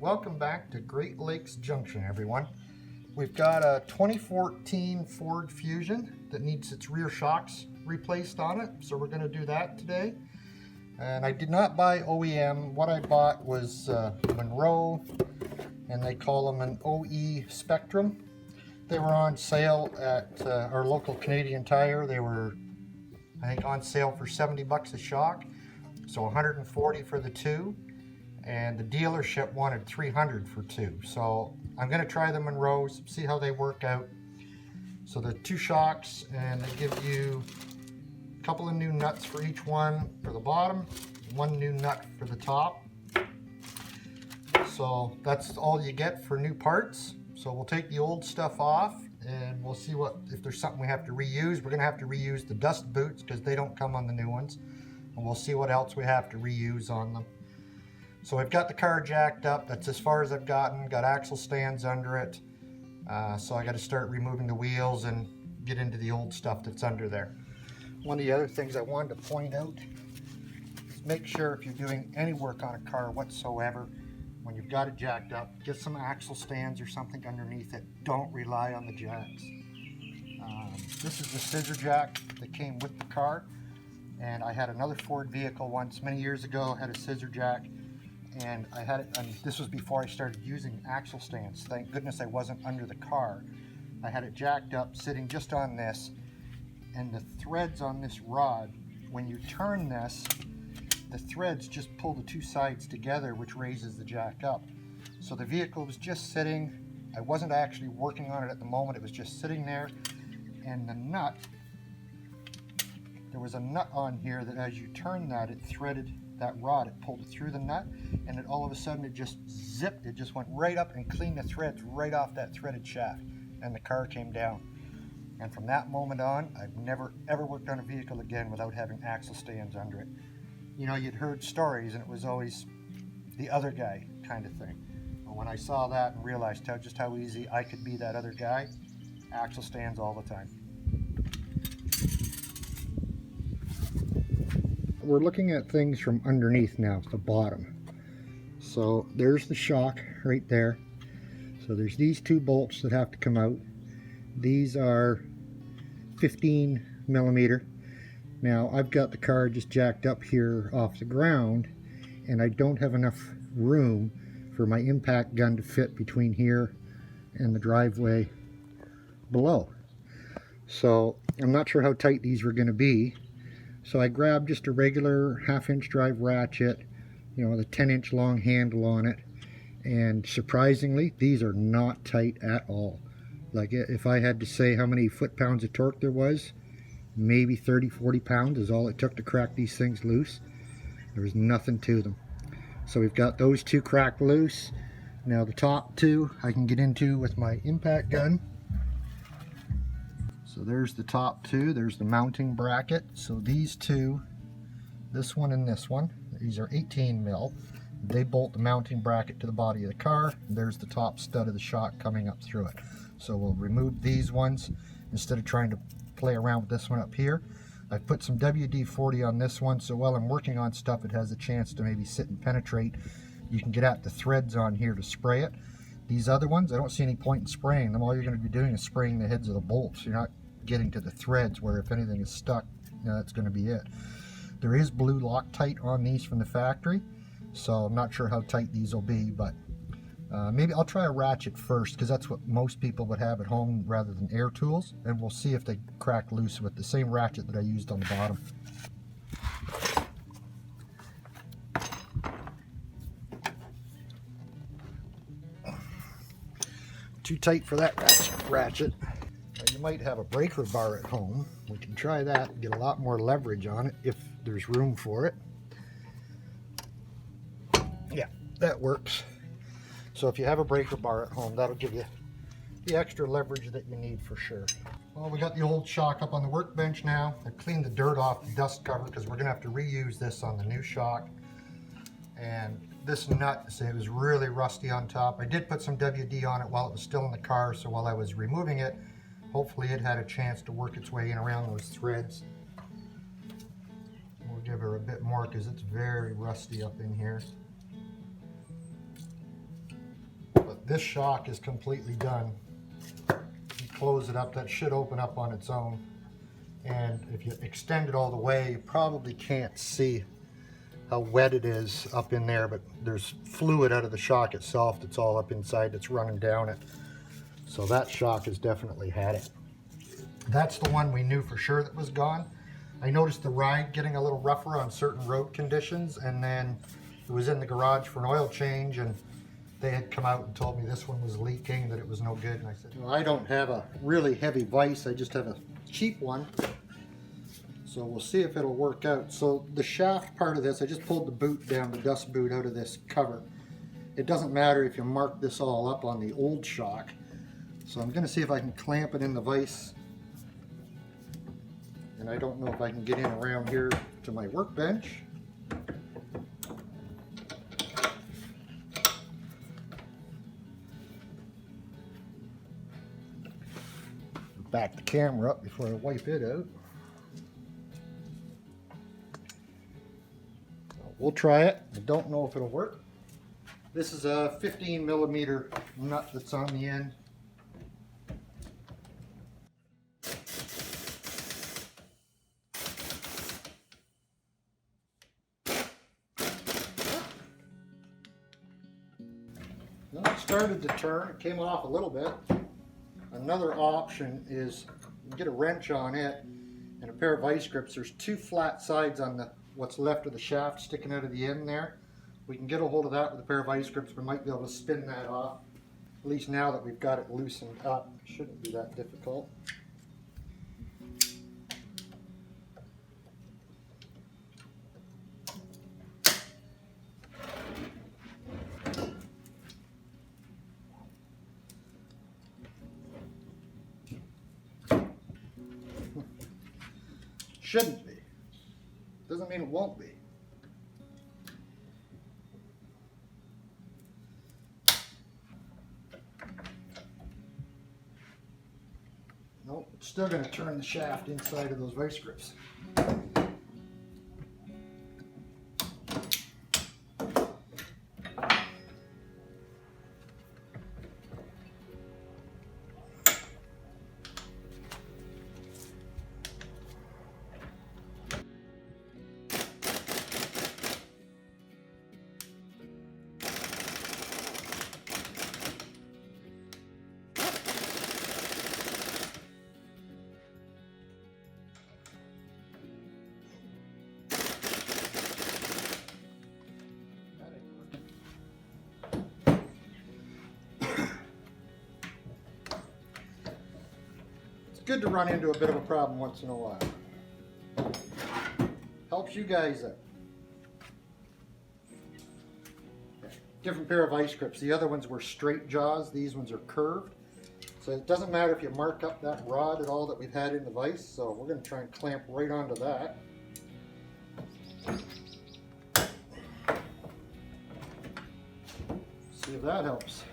Welcome back to Great Lakes Junction, everyone. We've got a 2014 Ford Fusion that needs its rear shocks replaced on it, so we're going to do that today. And I did not buy OEM. What I bought was Monroe, and they call them an OE Spectrum. They were on sale at our local Canadian Tire. They were, I think, on sale for 70 bucks a shock, so 140 for the two. And the dealership wanted 300 for two. So I'm going to try the Monroes, see how they work out. So the two shocks, and they give you a couple of new nuts for each one for the bottom, one new nut for the top. So that's all you get for new parts. So we'll take the old stuff off and we'll see if there's something we have to reuse. We're going to have to reuse the dust boots because they don't come on the new ones. And we'll see what else we have to reuse on them. So I've got the car jacked up. That's as far as I've gotten. Got axle stands under it. So I got to start removing the wheels and get into the old stuff that's under there. One of the other things I wanted to point out is make sure if you're doing any work on a car whatsoever, when you've got it jacked up, get some axle stands or something underneath it. Don't rely on the jacks. This is the scissor jack that came with the car. And I had another Ford vehicle once, many years ago, had a scissor jack. And I had it, and this was before I started using axle stands. Thank goodness I wasn't under the car. I had it jacked up, sitting just on this, and the threads on this rod, when you turn this, the threads just pull the two sides together, which raises the jack up. So the vehicle was just sitting. I wasn't actually working on it at the moment. It was just sitting there, and the nut, there was a nut on here that as you turn that, it threaded that rod, it pulled it through the nut, and then all of a sudden it just zipped, it just went right up and cleaned the threads right off that threaded shaft, and the car came down. And from that moment on, I've never ever worked on a vehicle again without having axle stands under it. You know, you'd heard stories and it was always the other guy kind of thing. But when I saw that and realized just how easy I could be that other guy, axle stands all the time. We're looking at things from underneath now, the bottom. So there's the shock right there. So there's these two bolts that have to come out. These are 15 millimeter. Now I've got the car just jacked up here off the ground, and I don't have enough room for my impact gun to fit between here and the driveway below. So I'm not sure how tight these were going to be. So I grabbed just a regular 1/2-inch drive ratchet, you know, with a 10-inch long handle on it. And surprisingly, these are not tight at all. Like, if I had to say how many foot-pounds of torque there was, maybe 30-40 pounds is all it took to crack these things loose. There was nothing to them. So we've got those two cracked loose. Now the top two I can get into with my impact gun. So there's the top two, there's the mounting bracket. So these two, this one and this one, these are 18 mil. They bolt the mounting bracket to the body of the car. There's the top stud of the shock coming up through it. So we'll remove these ones instead of trying to play around with this one up here. I've put some WD-40 on this one, so while I'm working on stuff, it has a chance to maybe sit and penetrate. You can get at the threads on here to spray it. These other ones, I don't see any point in spraying them. All you're going to be doing is spraying the heads of the bolts. You're not getting to the threads where if anything is stuck, you know, that's going to be it. There is blue Loctite on these from the factory, so I'm not sure how tight these will be, but maybe I'll try a ratchet first because that's what most people would have at home rather than air tools, and we'll see if they crack loose with the same ratchet that I used on the bottom. Too tight for that ratchet. You might have a breaker bar at home. We can try that and get a lot more leverage on it if there's room for it. Yeah, that works. So if you have a breaker bar at home, that'll give you the extra leverage that you need for sure. Well, we got the old shock up on the workbench now. I cleaned the dirt off the dust cover because we're going to have to reuse this on the new shock. And this nut, say, it was really rusty on top. I did put some WD on it while it was still in the car, so while I was removing it, hopefully it had a chance to work its way in around those threads. We'll give her a bit more because it's very rusty up in here. this shock is completely done. You close it up, that should open up on its own. And if you extend it all the way, you probably can't see how wet it is up in there, but there's fluid out of the shock itself that's all up inside that's running down it. So that shock has definitely had it. That's the one we knew for sure that was gone. I noticed the ride getting a little rougher on certain road conditions, and then it was in the garage for an oil change, and they had come out and told me this one was leaking, that it was no good. And I said, well, I don't have a really heavy vise, I just have a cheap one. So we'll see if it'll work out. So the shaft part of this, I just pulled the boot down, the dust boot out of this cover. It doesn't matter if you mark this all up on the old shock. So I'm going to see if I can clamp it in the vise. And I don't know if I can get in around here to my workbench. Back the camera up before I wipe it out. We'll try it. I don't know if it'll work. This is a 15mm nut that's on the end. Well, it started to turn. It came off a little bit. Another option is you get a wrench on it and a pair of vice grips. There's two flat sides on the what's left of the shaft sticking out of the end there. We can get a hold of that with a pair of vice grips. We might be able to spin that off. At least now that we've got it loosened up, it shouldn't be that difficult. Shouldn't be. Doesn't mean it won't be. Nope, it's still going to turn the shaft inside of those vice grips. Good to run into a bit of a problem once in a while. Helps you guys out. Different pair of vice grips. The other ones were straight jaws. These ones are curved. So it doesn't matter if you mark up that rod at all that we've had in the vise. So we're going to try and clamp right onto that. See if that helps.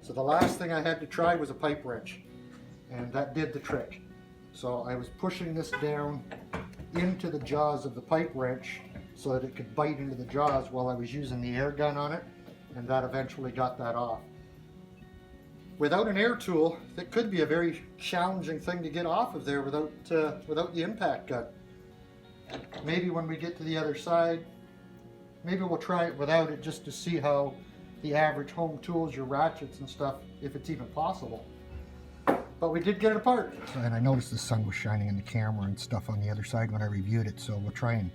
So the last thing I had to try was a pipe wrench, and that did the trick. So I was pushing this down into the jaws of the pipe wrench so that it could bite into the jaws while I was using the air gun on it, and that eventually got that off. Without an air tool, that could be a very challenging thing to get off of there without the impact gun. Maybe when we get to the other side, maybe we'll try it without it just to see how the average home tools, your ratchets and stuff, if it's even possible. But we did get it apart. And I noticed the sun was shining in the camera and stuff on the other side when I reviewed it, so we'll try and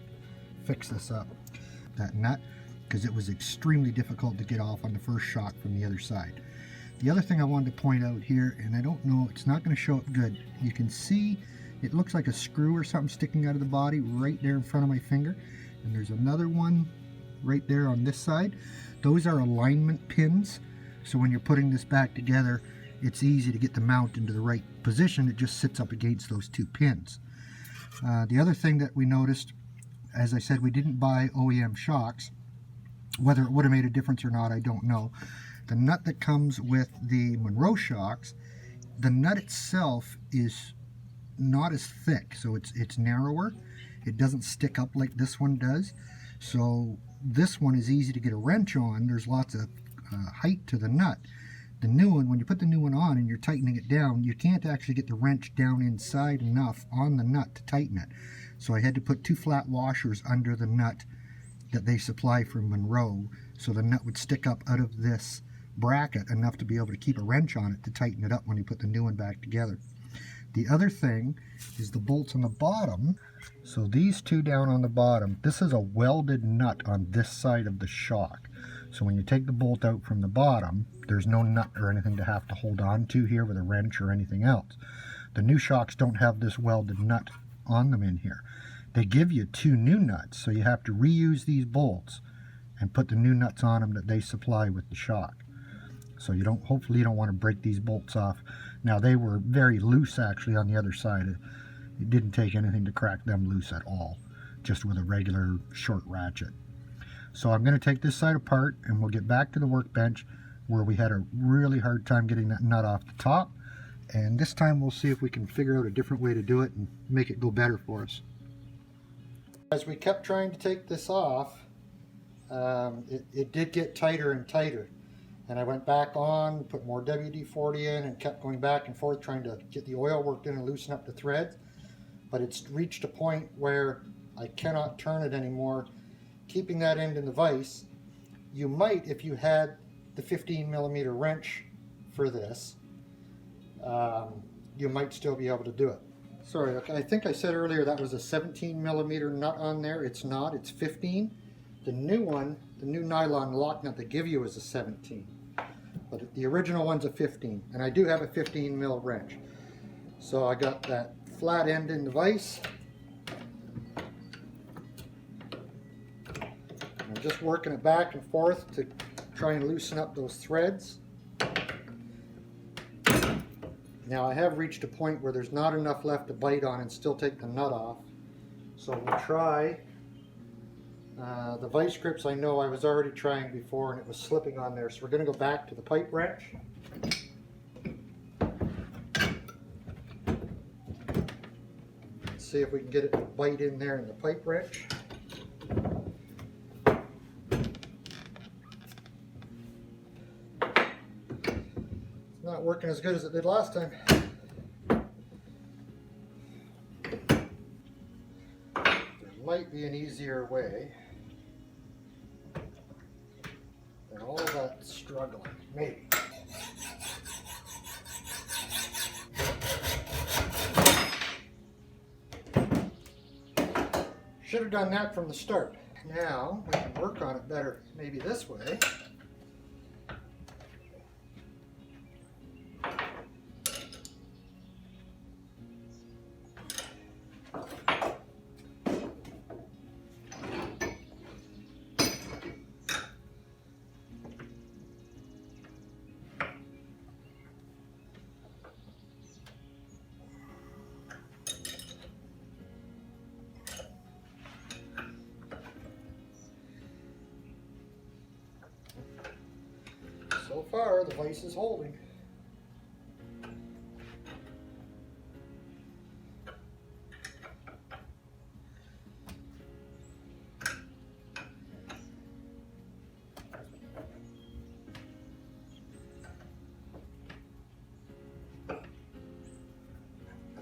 fix this up. That nut, because it was extremely difficult to get off on the first shock from the other side. The other thing I wanted to point out here, and I don't know, it's not going to show up good. You can see it looks like a screw or something sticking out of the body right there in front of my finger. And there's another one right there on this side. Those are alignment pins, so when you're putting this back together, it's easy to get the mount into the right position. It just sits up against those two pins. The other thing that we noticed, as I said, we didn't buy OEM shocks. Whether it would have made a difference or not, I don't know. The nut that comes with the Monroe shocks, the nut itself is not as thick, so it's narrower. It doesn't stick up like this one does. So this one is easy to get a wrench on. There's lots of height to the nut. The new one, when you put the new one on and you're tightening it down, you can't actually get the wrench down inside enough on the nut to tighten it. So I had to put 2 flat washers under the nut that they supply from Monroe, so the nut would stick up out of this bracket enough to be able to keep a wrench on it to tighten it up when you put the new one back together. The other thing is the bolts on the bottom. So these 2 down on the bottom, this is a welded nut on this side of the shock. So when you take the bolt out from the bottom, there's no nut or anything to have to hold on to here with a wrench or anything else. The new shocks don't have this welded nut on them in here. They give you 2 new nuts, so you have to reuse these bolts and put the new nuts on them that they supply with the shock. So hopefully you don't want to break these bolts off. Now they were very loose actually on the other side. It didn't take anything to crack them loose at all, just with a regular short ratchet. So I'm going to take this side apart and we'll get back to the workbench where we had a really hard time getting that nut off the top. And this time we'll see if we can figure out a different way to do it and make it go better for us. As we kept trying to take this off, it did get tighter and tighter. And I went back on, put more WD-40 in, and kept going back and forth trying to get the oil worked in and loosen up the threads. But it's reached a point where I cannot turn it anymore, keeping that end in the vise. You might, if you had the 15mm wrench for this, you might still be able to do it. Sorry, I think I said earlier that was a 17mm nut on there. It's not, it's 15. The new one, the new nylon lock nut they give you is a 17. But the original one's a 15. And I do have a 15mm wrench. So I got that flat end in the vise. I'm just working it back and forth to try and loosen up those threads. Now I have reached a point where there's not enough left to bite on and still take the nut off. So we'll try. The vice grips I know I was already trying before and it was slipping on there. So we're going to go back to the pipe wrench. See if we can get it to bite in there in the pipe wrench. It's not working as good as it did last time. There might be an easier way than all that struggling. Maybe. Should have done that from the start. Now we can work on it better, maybe this way. So far, the vise is holding.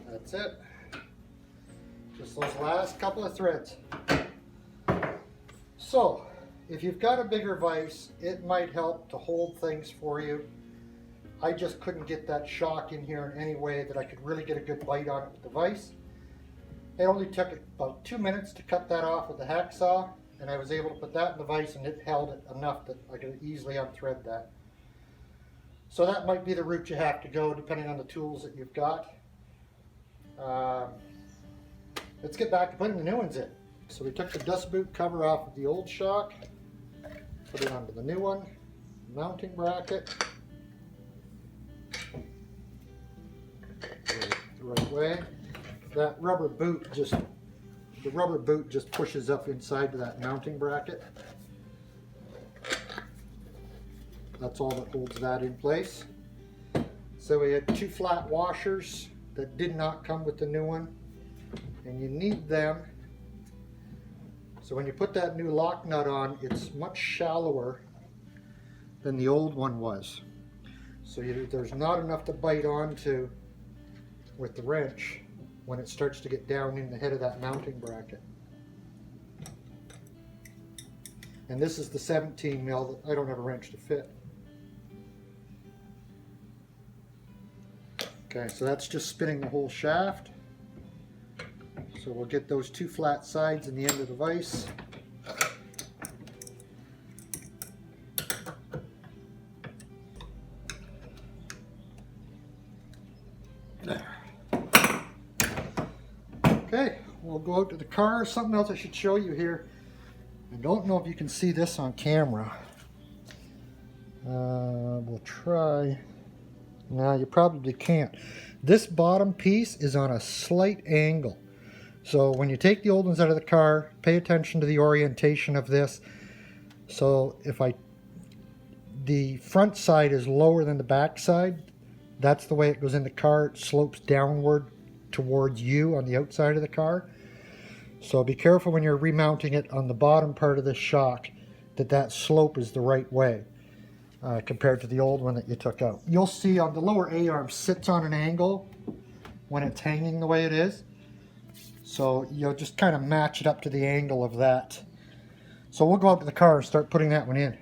That's it. Just those last couple of threads. So, if you've got a bigger vise, it might help to hold things for you. I just couldn't get that shock in here in any way that I could really get a good bite on it with the vise. It only took about 2 minutes to cut that off with the hacksaw, and I was able to put that in the vise and it held it enough that I could easily unthread that. So that might be the route you have to go depending on the tools that you've got. Let's get back to putting the new ones in. So we took the dust boot cover off of the old shock, put it onto the new one, mounting bracket, the right way. That rubber boot just pushes up inside to that mounting bracket. That's all that holds that in place. So we had 2 flat washers that did not come with the new one, and you need them. So when you put that new lock nut on, it's much shallower than the old one was. So there's not enough to bite onto with the wrench when it starts to get down in the head of that mounting bracket. And this is the 17 mil that I don't have a wrench to fit. Okay, so that's just spinning the whole shaft. So we'll get those 2 flat sides in the end of the vise. There. Okay, we'll go out to the car. Something else I should show you here. I don't know if you can see this on camera. We'll try. No, you probably can't. This bottom piece is on a slight angle. So when you take the old ones out of the car, pay attention to the orientation of this. So if the front side is lower than the back side, that's the way it goes in the car. It slopes downward towards you on the outside of the car. So be careful when you're remounting it on the bottom part of the shock that slope is the right way. Compared to the old one that you took out. You'll see on the lower A-arm sits on an angle when it's hanging the way it is. So you'll just kind of match it up to the angle of that. So we'll go out to the car and start putting that one in.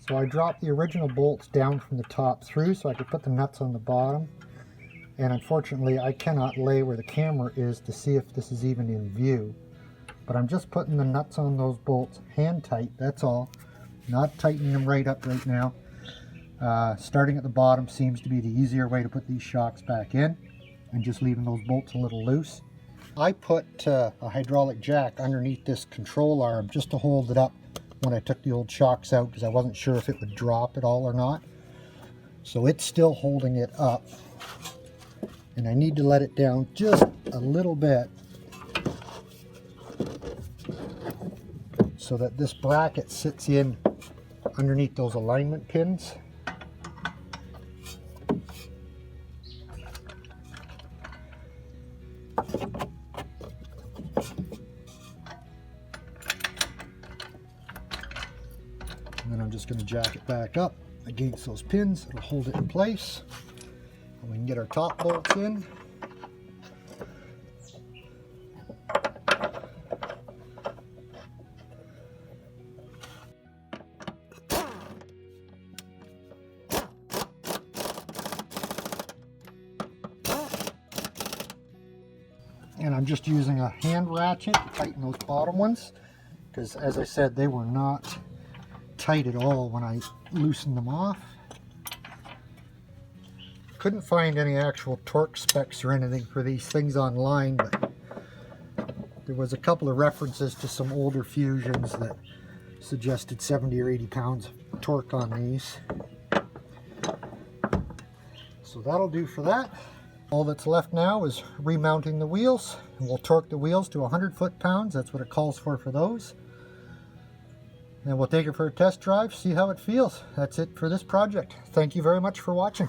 So I dropped the original bolts down from the top through so I could put the nuts on the bottom. And unfortunately I cannot lay where the camera is to see if this is even in view. But I'm just putting the nuts on those bolts hand tight, that's all. Not tightening them right up right now. Starting at the bottom seems to be the easier way to put these shocks back in, and just leaving those bolts a little loose. I put a hydraulic jack underneath this control arm just to hold it up when I took the old shocks out, because I wasn't sure if it would drop at all or not. So it's still holding it up, and I need to let it down just a little bit so that this bracket sits in underneath those alignment pins. And then I'm just going to jack it back up against those pins. It'll hold it in place. And we can get our top bolts in. And I'm just using a hand ratchet to tighten those bottom ones, because as I said, they were not tight at all when I loosened them off. Couldn't find any actual torque specs or anything for these things online, but there was a couple of references to some older Fusions that suggested 70 or 80 pounds of torque on these. So that'll do for that. All that's left now is remounting the wheels, and we'll torque the wheels to 100 foot-pounds. That's what it calls for those. And we'll take it for a test drive, see how it feels. That's it for this project. Thank you very much for watching.